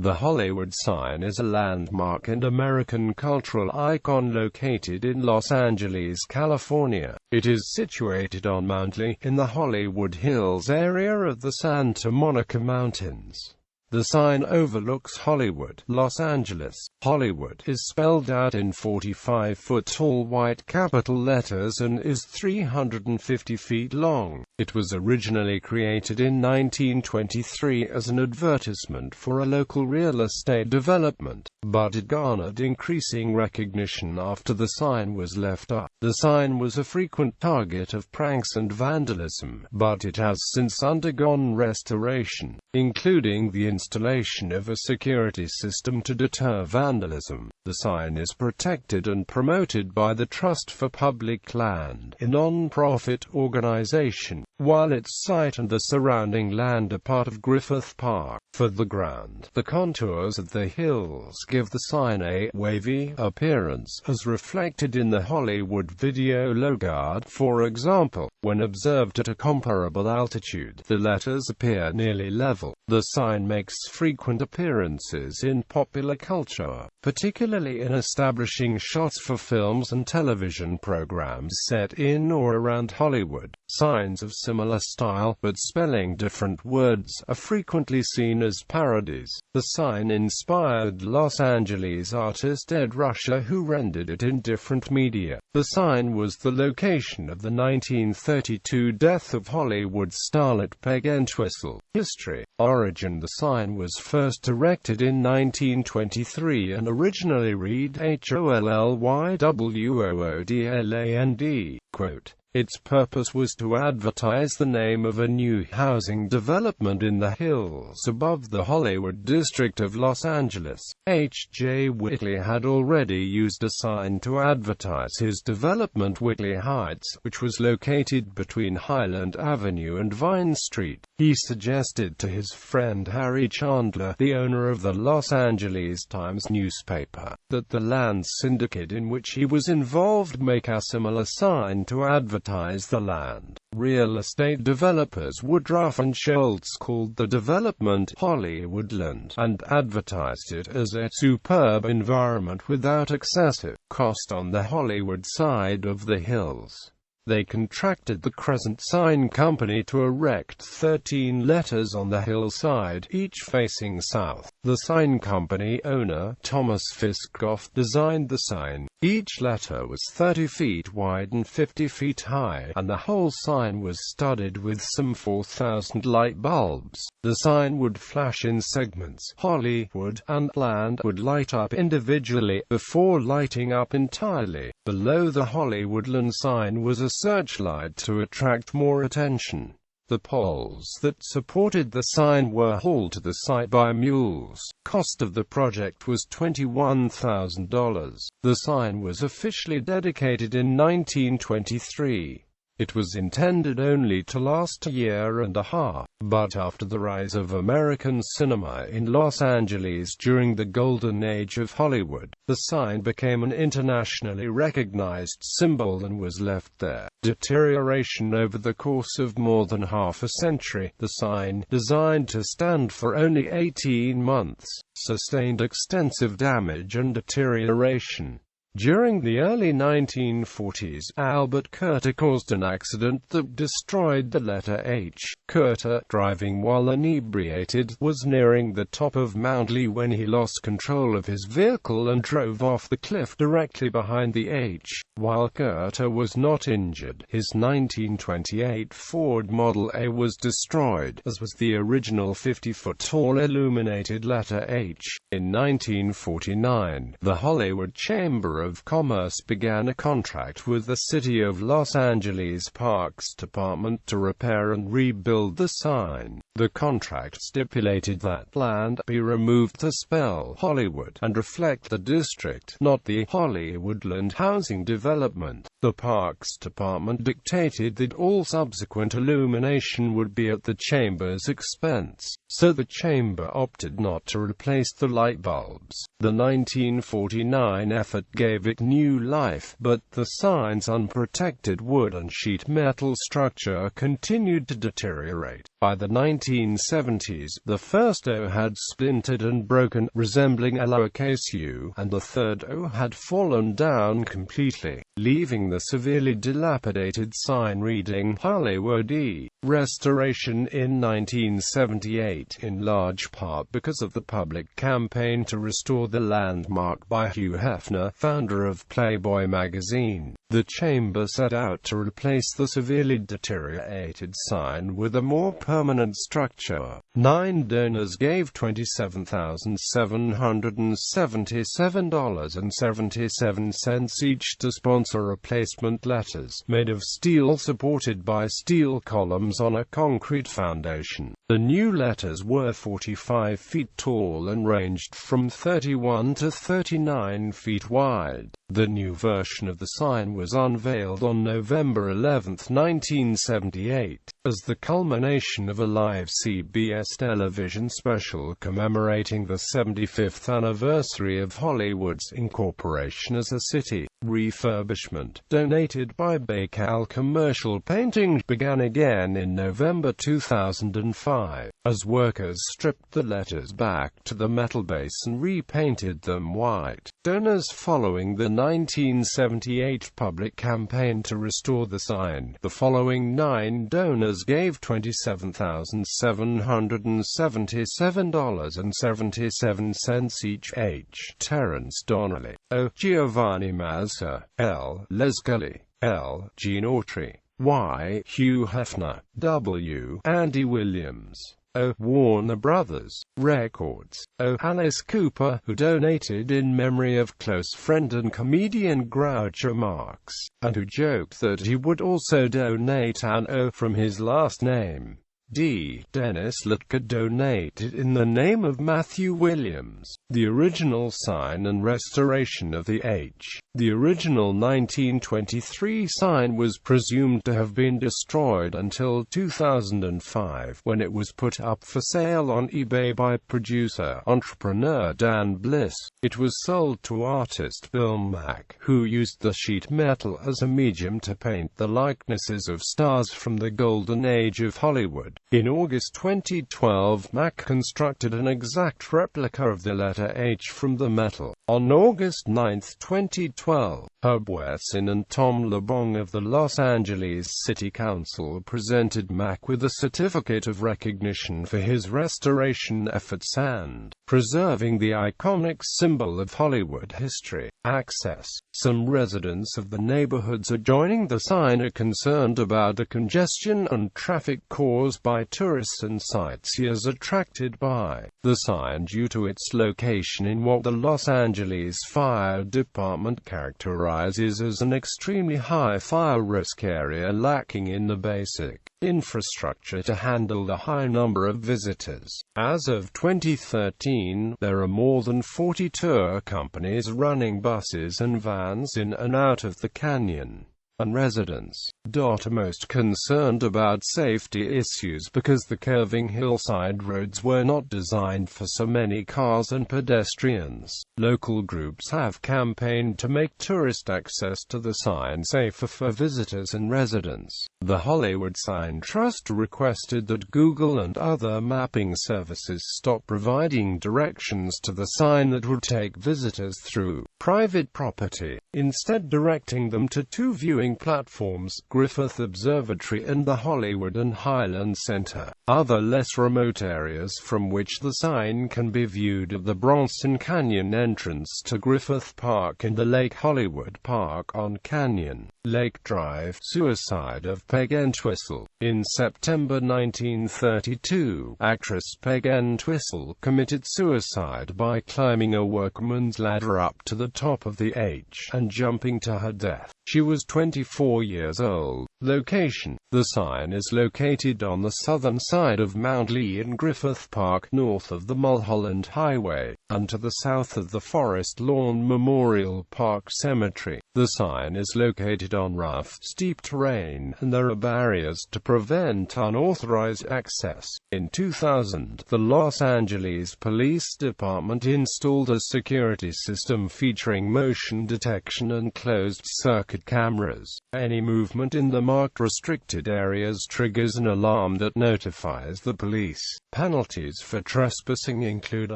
The Hollywood sign is a landmark and American cultural icon located in Los Angeles, California. It is situated on Mount.The in the Hollywood Hills area of the Santa Monica Mountains. The sign overlooks Hollywood, Los Angeles. Hollywood is spelled out in 45-foot-tall white capital letters and is 350 feet long. It was originally created in 1923 as an advertisement for a local real estate development, but it garnered increasing recognition after the sign was left up. The sign was a frequent target of pranks and vandalism, but it has since undergone restoration, including the installation of a security system to deter vandalism. The sign is protected and promoted by the Trust for Public Land, a non-profit organization, while its site and the surrounding land are part of Griffith Park. For the ground, the contours of the hills give the sign a wavy appearance, as reflected in the Hollywood video logo. For example, when observed at a comparable altitude, the letters appear nearly level. The sign makes frequent appearances in popular culture, particularly in establishing shots for films and television programs set in or around Hollywood. Signs of similar style, but spelling different words, are frequently seen as parodies. The sign inspired Los Angeles artist Ed Ruscha, who rendered it in different media. The sign was the location of the 1932 death of Hollywood starlet Peg Entwistle. History. Origin. The sign was first erected in 1923 and originally read HOLLYWOODLAND. Quote, "Its purpose was to advertise the name of a new housing development in the hills above the Hollywood district of Los Angeles." H.J. Whitley had already used a sign to advertise his development, Whitley Heights, which was located between Highland Avenue and Vine Street. He suggested to his friend Harry Chandler, the owner of the Los Angeles Times newspaper, that the land syndicate in which he was involved make a similar sign to advertise the land. Real estate developers Woodruff and Schultz called the development Hollywoodland and advertised it as a superb environment without excessive cost on the Hollywood side of the hills. They contracted the Crescent Sign Company to erect 13 letters on the hillside, each facing south. The sign company owner, Thomas Fiskoff, designed the sign. Each letter was 30 feet wide and 50 feet high, and the whole sign was studded with some 4,000 light bulbs. The sign would flash in segments. Hollywood and land would light up individually, before lighting up entirely. Below the Hollywoodland sign was a searchlight to attract more attention. The poles that supported the sign were hauled to the site by mules. Cost of the project was $21,000. The sign was officially dedicated in 1923. It was intended only to last a year and a half, but after the rise of American cinema in Los Angeles during the golden age of Hollywood, the sign became an internationally recognized symbol and was left there. Deterioration. Over the course of more than half a century, the sign, designed to stand for only 18 months, sustained extensive damage and deterioration. During the early 1940s, Albert Curter caused an accident that destroyed the letter H. Curter, driving while inebriated, was nearing the top of Mount.The when he lost control of his vehicle and drove off the cliff directly behind the H. While Curter was not injured, his 1928 Ford Model A was destroyed, as was the original 50-foot-tall illuminated letter H. In 1949, the Hollywood Chamber of Commerce began a contract with the City of Los Angeles Parks Department to repair and rebuild the sign. The contract stipulated that land be removed to spell Hollywood and reflect the district, not the Hollywoodland housing development. The Parks Department dictated that all subsequent illumination would be at the Chamber's expense, so the Chamber opted not to replace the light bulbs. The 1949 effort gave it new life, but the sign's unprotected wood and sheet metal structure continued to deteriorate. By the 1970s, the first O had splintered and broken, resembling a lowercase u, and the third O had fallen down completely, leaving the severely dilapidated sign reading Hollywood.It. Restoration in 1978, in large part because of the public campaign to restore the landmark by Hugh Hefner, founder of Playboy magazine. The Chamber set out to replace the severely deteriorated sign with a more permanent structure. 9 donors gave $27,777.77 each to sponsor replacement letters, made of steel supported by steel columns on a concrete foundation. The new letters were 45 feet tall and ranged from 31 to 39 feet wide. The new version of the sign was unveiled on November 11, 1978, as the culmination of a live CBS television special commemorating the 75th anniversary of Hollywood's incorporation as a city. Refurbishment, donated by Baykal Commercial Painting, began again in November 2005, as workers stripped the letters back to the metal base and repainted them white. Donors following the 1978 public campaign to restore the sign. The following 9 donors gave $27,777.77 each: H. Terence Donnelly, O. Giovanni Mazza, L. Les Gully, L. Gene Autry, Y. Hugh Hefner, W. Andy Williams, O. Warner Brothers Records, O. Alice Cooper, who donated in memory of close friend and comedian Groucho Marx, and who joked that he would also donate an O from his last name. D. Dennis Litka donated in the name of Matthew Williams. The original sign and restoration of the H. The original 1923 sign was presumed to have been destroyed until 2005, when it was put up for sale on eBay by producer-entrepreneur Dan Bliss. It was sold to artist Bill Mack, who used the sheet metal as a medium to paint the likenesses of stars from the golden age of Hollywood. In August 2012, Mack constructed an exact replica of the letter H from the metal. On August 9, 2012, Herb Wesson and Tom LeBong of the Los Angeles City Council presented Mack with a certificate of recognition for his restoration efforts and preserving the iconic symbol of Hollywood history. Access. Some residents of the neighborhoods adjoining the sign are concerned about the congestion and traffic caused by tourists and sightseers attracted by the sign due to its location in what the Los Angeles Fire Department characterizes as an extremely high fire risk area lacking in the basic infrastructure to handle the high number of visitors. As of 2013, there are more than 40 tour companies running buses and vans in and out of the canyon, and residents are most concerned about safety issues because the curving hillside roads were not designed for so many cars and pedestrians. Local groups have campaigned to make tourist access to the sign safer for visitors and residents. The Hollywood Sign Trust requested that Google and other mapping services stop providing directions to the sign that would take visitors through private property, instead directing them to 2 viewing platforms, Griffith Observatory and the Hollywood and Highland Center. Other less remote areas from which the sign can be viewed are the Bronson Canyon entrance to Griffith Park and the Lake Hollywood Park on Canyon Lake Drive. Suicide of Peg Entwistle. In September 1932, actress Peg Entwistle committed suicide by climbing a workman's ladder up to the top of the H and jumping to her death. She was 24 years old. Location: The sign is located on the southern side of Mount Lee in Griffith Park, north of the Mulholland Highway, and to the south of the Forest Lawn Memorial Park Cemetery. The sign is located on rough, steep terrain, and there are barriers to prevent unauthorized access. In 2000, the Los Angeles Police Department installed a security system featuring motion detection and closed-circuit cameras. Any movement in the marked restricted areas triggers an alarm that notifies the police. Penalties for trespassing include a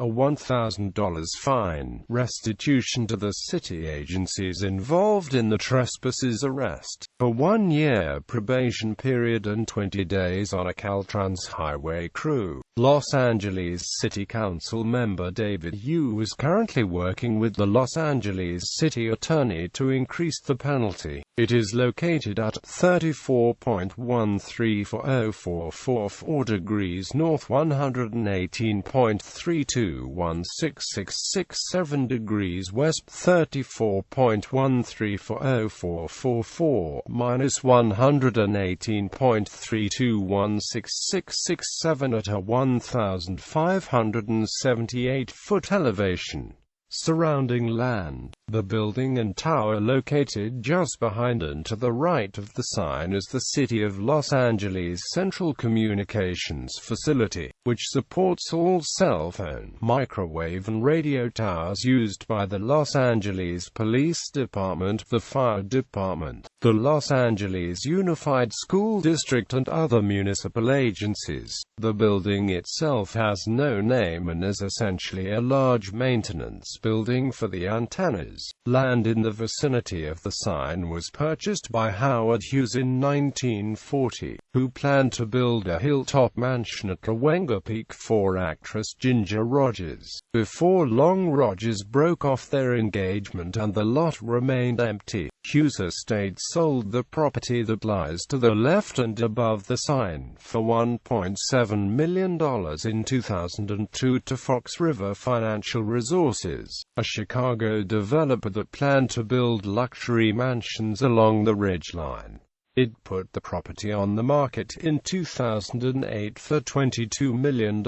$1,000 fine, restitution to the city agencies involved in the trespass's arrest, a 1-year probation period and 20 days on a Caltrans highway crew. Los Angeles City Council member David Yu is currently working with the Los Angeles City Attorney to increase the penalty. It is located at 34.13444 degrees north, 118.32166667 degrees west, 34.13444 minus 118.32166667 at a 1,578-foot elevation. Surrounding land. The building and tower located just behind and to the right of the sign is the City of Los Angeles Central Communications Facility, which supports all cell phone, microwave and radio towers used by the Los Angeles Police Department, the Fire Department, the Los Angeles Unified School District and other municipal agencies. The building itself has no name and is essentially a large maintenance building for the antennas. Land in the vicinity of the sign was purchased by Howard Hughes in 1940, who planned to build a hilltop mansion at Cahuenga Peak for actress Ginger Rogers. Before long, Rogers broke off their engagement and the lot remained empty. Hughes Estate sold the property that lies to the left and above the sign for $1.7 million in 2002 to Fox River Financial Resources, a Chicago developer that planned to build luxury mansions along the ridgeline. It put the property on the market in 2008 for $22 million.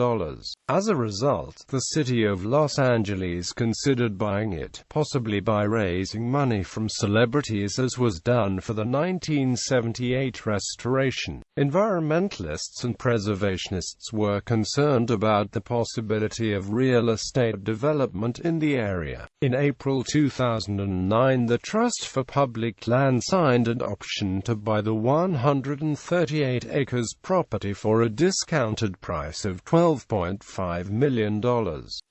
As a result, the city of Los Angeles considered buying it, possibly by raising money from celebrities as was done for the 1978 restoration. Environmentalists and preservationists were concerned about the possibility of real estate development in the area. In April 2009, the Trust for Public Land signed an option to buy the 138 acres property for a discounted price of $12.5 million.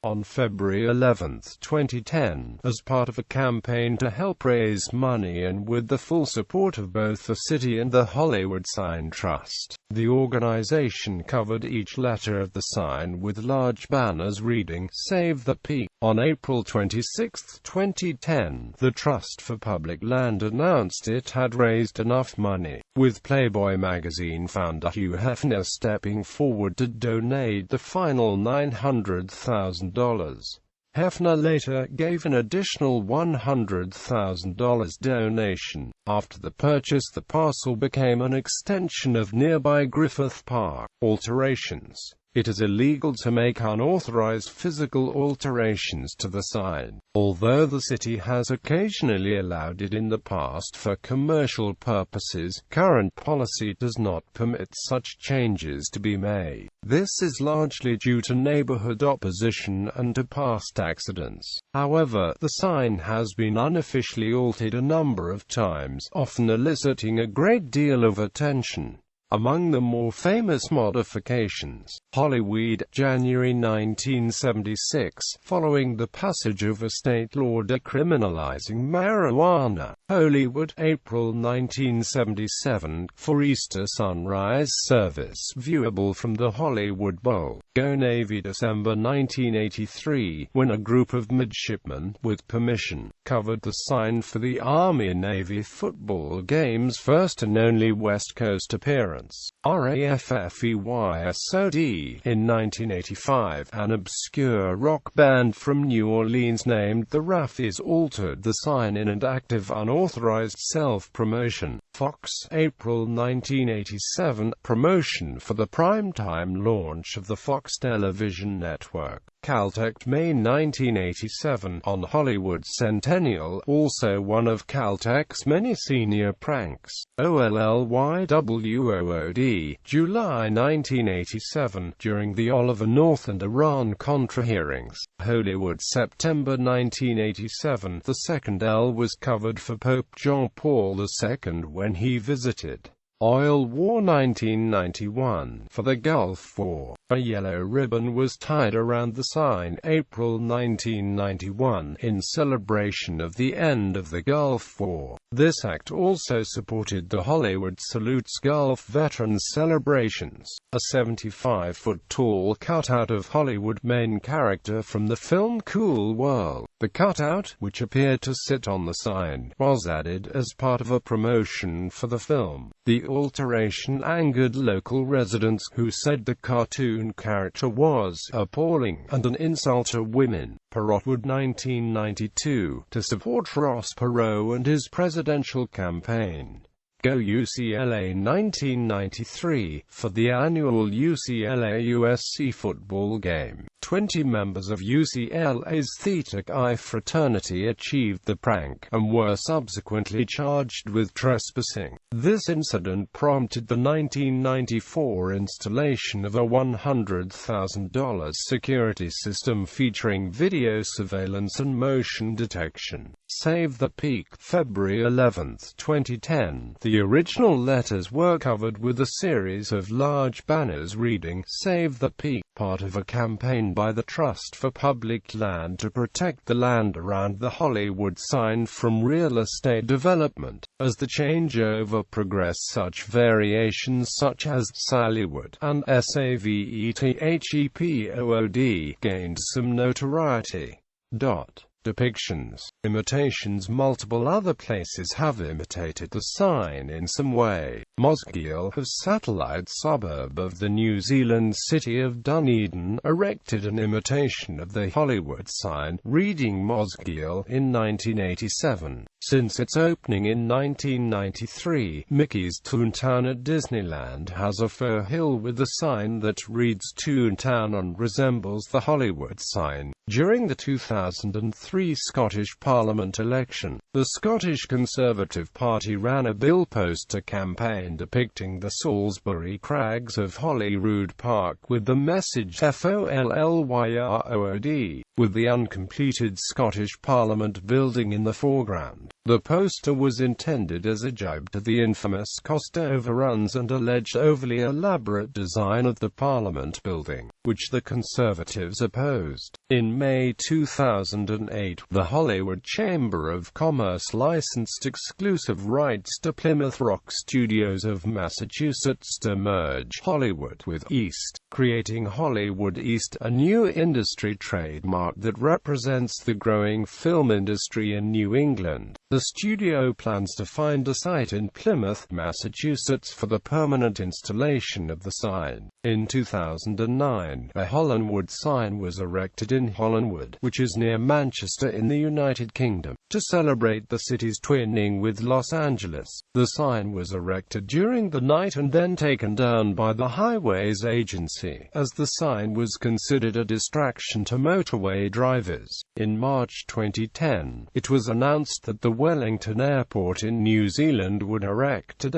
On February 11, 2010, as part of a campaign to help raise money and with the full support of both the city and the Hollywood Sign Trust, the organization covered each letter of the sign with large banners reading, "Save the Peak." On April 26, 2010, the Trust for Public Land announced it had raised enough money, with Playboy magazine founder Hugh Hefner stepping forward to donate the final $900,000. Hefner later gave an additional $100,000 donation. After the purchase, the parcel became an extension of nearby Griffith Park. Alterations. It is illegal to make unauthorized physical alterations to the sign. Although the city has occasionally allowed it in the past for commercial purposes, current policy does not permit such changes to be made. This is largely due to neighborhood opposition and to past accidents. However, the sign has been unofficially altered a number of times, often eliciting a great deal of attention. Among the more famous modifications, Hollywood, January 1976, following the passage of a state law decriminalizing marijuana. Hollywood, April 1977, for Easter sunrise service viewable from the Hollywood Bowl. Go Navy, December 1983, when a group of midshipmen, with permission, covered the sign for the Army-Navy football game's first and only West Coast appearance. RAFFEYSOD. In 1985, an obscure rock band from New Orleans named the Raffies altered the sign in an active unauthorized self-promotion. Fox. April 1987, promotion for the primetime launch of the Fox television network. Caltech. May 1987, on Hollywood Centennial, also one of Caltech's many senior pranks. OLLYWOOD. July 1987, during the Oliver North and Iran-Contra hearings. Hollywood. September 1987, the second L was covered for Pope John Paul II when he visited. Oil War 1991. For the Gulf War, a yellow ribbon was tied around the sign. April 1991, in celebration of the end of the Gulf War. This act also supported the Hollywood Salutes Gulf Veterans celebrations. A 75-foot-tall cutout of Hollywood main character from the film Cool World. The cutout, which appeared to sit on the sign, was added as part of a promotion for the film. The alteration angered local residents who said the cartoon character was appalling and an insult to women. Perotwood 1992, to support Ross Perot and his presidential campaign. Go UCLA 1993, for the annual UCLA-USC football game. 20 members of UCLA's Theta Chi fraternity achieved the prank, and were subsequently charged with trespassing. This incident prompted the 1994 installation of a $100,000 security system featuring video surveillance and motion detection. Save the Peak. February 11, 2010. The original letters were covered with a series of large banners reading, "Save the Peak," part of a campaign by the Trust for Public Land to protect the land around the Hollywood sign from real estate development. As the changeover progressed, such variations such as Sallywood and SAVETHEPOOD gained some notoriety. Depictions, imitations. Multiple other places have imitated the sign in some way. Mosgiel, a satellite suburb of the New Zealand city of Dunedin, erected an imitation of the Hollywood sign, reading Mosgiel, in 1987. Since its opening in 1993, Mickey's Toontown at Disneyland has a fur hill with a sign that reads Toontown and resembles the Hollywood sign. During the 2003 Scottish Parliament election, the Scottish Conservative Party ran a bill poster campaign depicting the Salisbury Crags of Holyrood Park with the message FOLLYROOD, with the uncompleted Scottish Parliament building in the foreground. The poster was intended as a jibe to the infamous cost overruns and alleged overly elaborate design of the Parliament building, which the Conservatives opposed. In May 2008, the Hollywood Chamber of Commerce licensed exclusive rights to Plymouth Rock Studios of Massachusetts to merge Hollywood with East, creating Hollywood East, a new industry trademark that represents the growing film industry in New England. The studio plans to find a site in Plymouth, Massachusetts for the permanent installation of the sign. In 2009, a Hollywood sign was erected in Hollywood, which is near Manchester in the United Kingdom, to celebrate the city's twinning with Los Angeles. The sign was erected during the night and then taken down by the Highways Agency, as the sign was considered a distraction to motorway drivers. In March 2010, it was announced that the Wellington Airport in New Zealand would erect a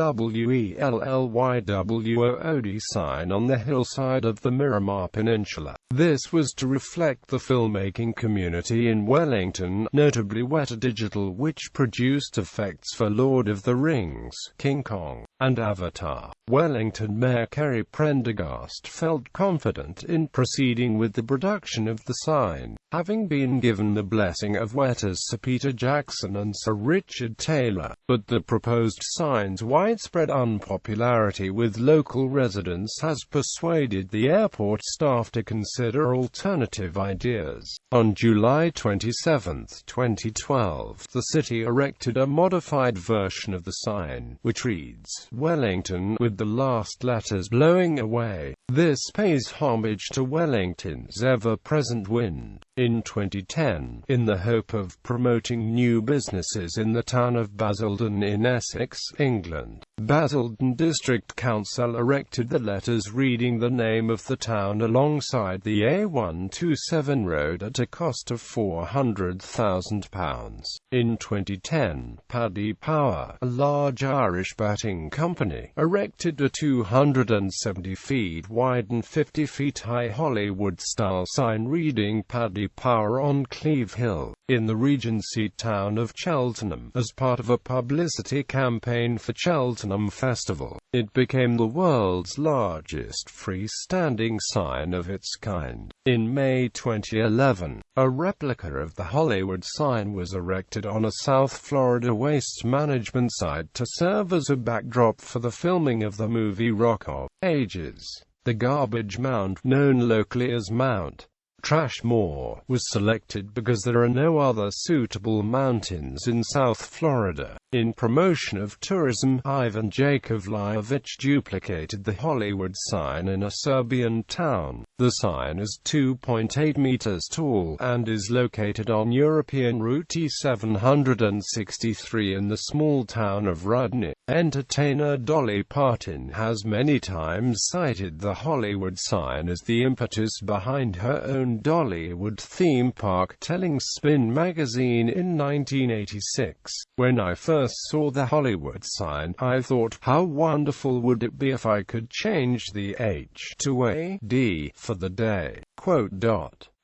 WELLYWOOD sign on the hillside of the Miramar Peninsula. This was to reflect the filmmaking community in Wellington, notably Weta Digital, which produced effects for Lord of the Rings, King Kong, and Avatar. Wellington Mayor Kerry Prendergast felt confident in proceeding with the production of the sign, having been given the blessing of writers Sir Peter Jackson and Sir Richard Taylor. But the proposed sign's widespread unpopularity with local residents has persuaded the airport staff to consider alternative ideas. On July 27, 2012, the city erected a modified version of the sign, which reads, Wellington, with the last letters blowing away. This pays homage to Wellington's ever-present wind. In 2010, in the hope of promoting new businesses in the town of Basildon in Essex, England, Basildon District Council erected the letters reading the name of the town alongside the A127 road at a cost of £400,000. In 2010, Paddy Power, a large Irish batting company, erected a 270 feet wide and 50 feet high Hollywood-style sign reading Paddy Power on Cleve Hill, in the Regency town of Cheltenham, as part of a publicity campaign for Cheltenham Festival. It became the world's largest freestanding sign of its kind. In May 2011, a replica of the Hollywood sign was erected on a South Florida waste management site to serve as a backdrop for the filming of the movie Rock of Ages. The garbage mound, known locally as Mount Trashmore, was selected because there are no other suitable mountains in South Florida. In promotion of tourism, Ivan Jakovljević duplicated the Hollywood sign in a Serbian town. The sign is 2.8 meters tall and is located on European Route E763 in the small town of Rudny. Entertainer Dolly Parton has many times cited the Hollywood sign as the impetus behind her own Dollywood theme park, telling Spin magazine in 1986, "When I first saw the Hollywood sign, I thought, how wonderful would it be if I could change the H to a D for the day."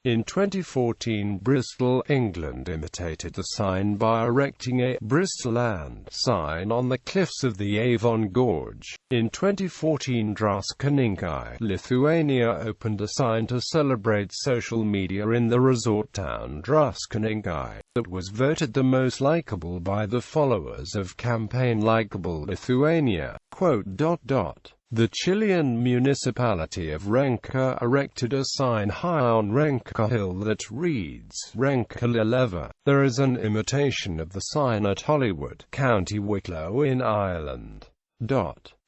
In 2014, Bristol, England imitated the sign by erecting a Bristoland sign on the cliffs of the Avon Gorge. In 2014, Druskininkai, Lithuania opened a sign to celebrate social media in the resort town Druskininkai, that was voted the most likable by the followers of campaign Likeable Lithuania. The Chilean municipality of Renca erected a sign high on Renca Hill that reads, Renca Leleva. There is an imitation of the sign at Hollywood, County Wicklow in Ireland.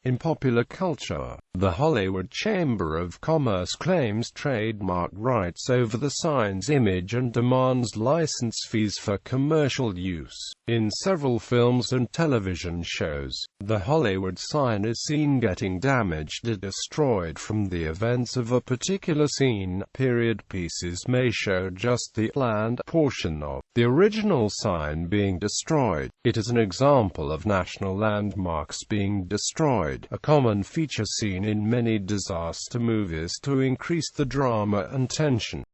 In popular culture, the Hollywood Chamber of Commerce claims trademark rights over the sign's image and demands license fees for commercial use. In several films and television shows, the Hollywood sign is seen getting damaged or destroyed from the events of a particular scene. Period pieces may show just the planned portion of the original sign being destroyed. It is an example of national landmarks being destroyed, a common feature seen in many disaster movies to increase the drama and tension.